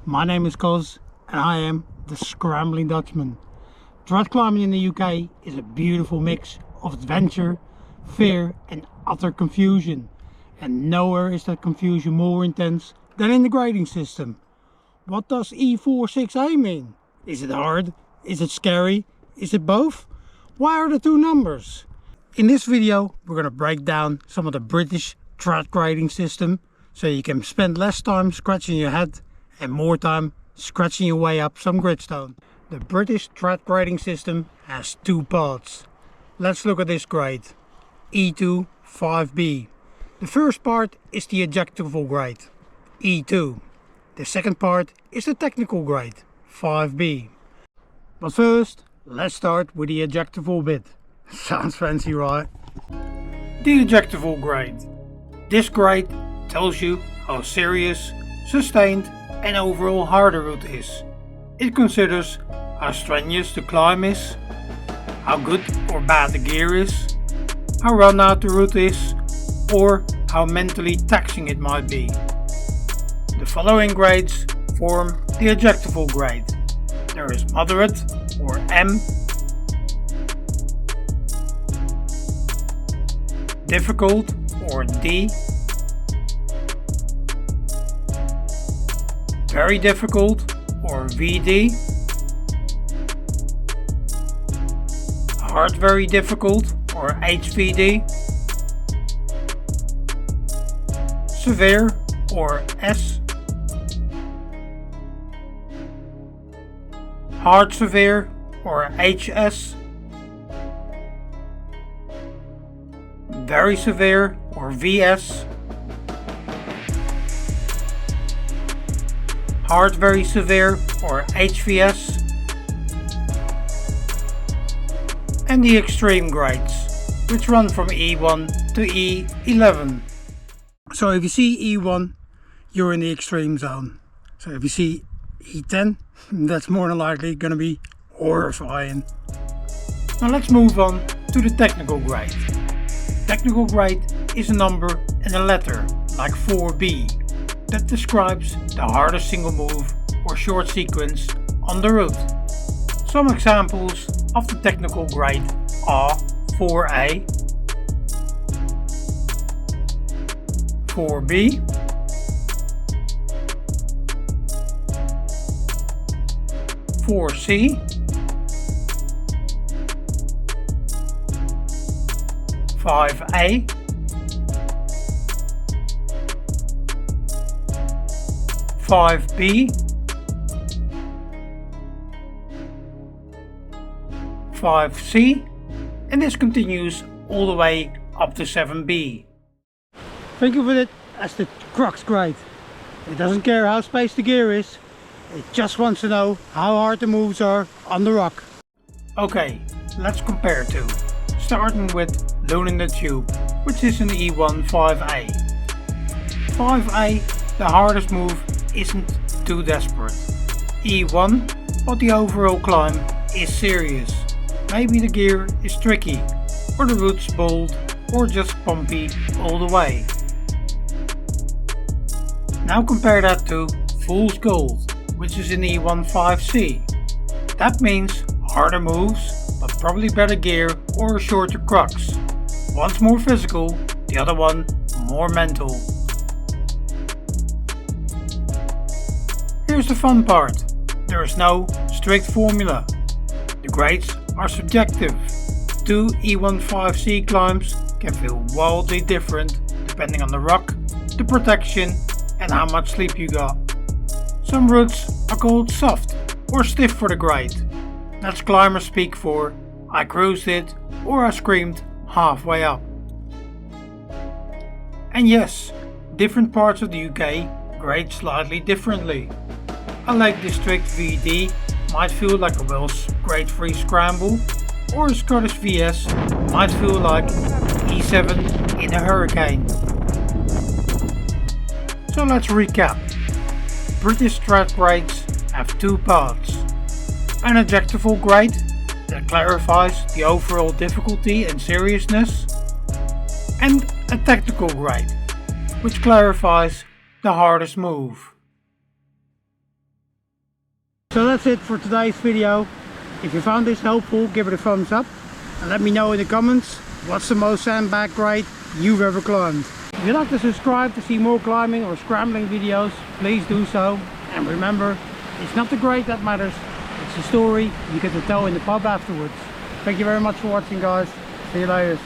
My name is Koz and I am the Scrambling Dutchman. Trad climbing in the UK is a beautiful mix of adventure, fear and utter confusion. And nowhere is that confusion more intense than in the grading system. What does E46A mean? Is it hard? Is it scary? Is it both? Why are the two numbers? In this video we're going to break down some of the British trad grading system so you can spend less time scratching your head and more time scratching your way up some gridstone. The British trad grading system has two parts. Let's look at this grade. E2 5B. The first part is the adjectival grade, E2. The second part is the technical grade, 5B. But first, let's start with the adjectival bit. Sounds fancy, right? The adjectival grade. This grade tells you how serious, sustained and overall hard the route is. It considers how strenuous the climb is, how good or bad the gear is, how run out the route is, or how mentally taxing it might be. The following grades form the adjectival grade. There is moderate or M, difficult or D, very difficult or VD, hard very difficult or HVD, severe or S, hard severe or HS, very severe or VS, hard very severe or HVS, and the extreme grades, which run from E1 to E11. So if you see E1, you're in the extreme zone. So if you see E10, that's more than likely going to be horrifying. Now let's move on to the technical grade. Technical grade is a number and a letter, like 4B, that describes the hardest single move or short sequence on the route. Some examples of the technical grade are 4A, 4B, 4C, 5A, 5B, 5C, and this continues all the way up to 7B. Think of it as the crux grade. It doesn't care how spaced the gear is, it just wants to know how hard the moves are on the rock. Okay, let's compare two. Starting with Loading the Tube, which is an E1 5A. 5A, the hardest move isn't too desperate. E1, but the overall climb is serious. Maybe the gear is tricky, or the route's bold, or just bumpy all the way. Now compare that to Fool's Gold, which is an E1 5C. That means harder moves, but probably better gear or a shorter crux. One's more physical, the other one more mental. Here's the fun part. There is no strict formula. The grades are subjective. Two E1 5C climbs can feel wildly different depending on the rock, the protection and how much sleep you got. Some routes are called soft or stiff for the grade. That's climber speak for I cruised it or I screamed halfway up. And yes, different parts of the UK grade slightly differently. A Lake District VD might feel like a Welsh grade 3 scramble, or a Scottish VS might feel like E7 in a hurricane. So let's recap. British trad grades have two parts. An adjectival grade that clarifies the overall difficulty and seriousness, and a technical grade which clarifies the hardest move. So that's it for today's video. If you found this helpful, give it a thumbs up and let me know in the comments what's the most sandbag grade you've ever climbed. If you'd like to subscribe to see more climbing or scrambling videos, please do so. And remember, it's not the grade that matters, it's the story you get to tell in the pub afterwards. Thank you very much for watching, guys. See you later.